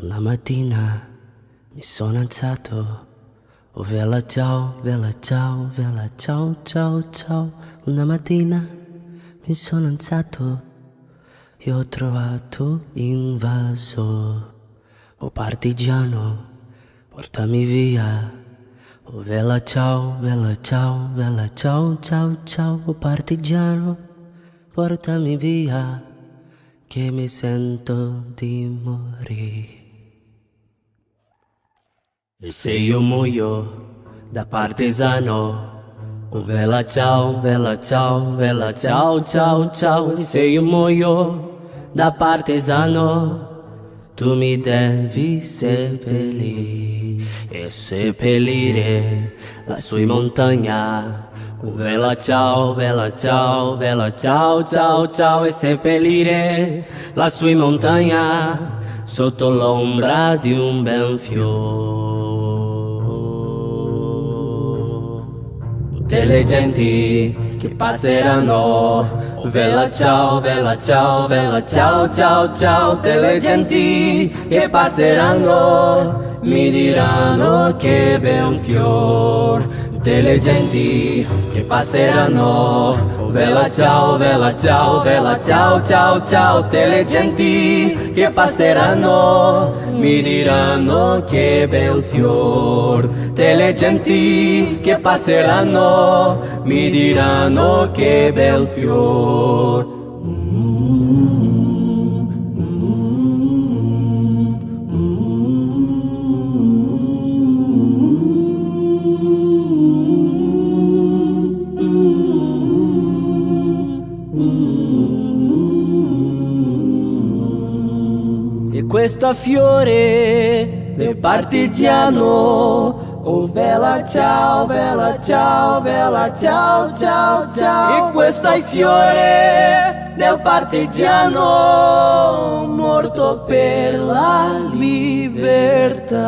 Una mattina mi sono alzato, oh vela ciao, vela ciao, vela ciao, ciao, ciao. Una mattina mi sono alzato e ho trovato invaso. Oh partigiano, portami via. Oh vela ciao, vela ciao, vela ciao, ciao, ciao. Oh partigiano, portami via, che mi sento di morire. E se io muoio da partigiano, oh vela ciao, vela ciao, vela ciao, ciao, ciao. E se io muoio da partigiano, tu mi devi seppellire e seppellire lassù in montagna. Oh vela ciao, vela ciao, vela ciao, ciao, ciao. E seppellire lassù in montagna, sotto l'ombra di un bel fiore. Tutte le genti che passeranno, vela ciao, vela ciao, vela ciao, ciao, ciao. Tutte le genti che passeranno mi diranno che bel fior. Tutte le genti che passeranno, vela ciao, vela ciao, vela ciao, ciao, ciao. Tutte le genti che passeranno mi diranno che bel fior. Tutte le genti che passeranno mi diranno che bel fior. E questo fiore del partigiano, oh vela ciao, vela ciao, vela ciao, ciao, ciao. E questo è il fiore del partigiano morto per la libertà.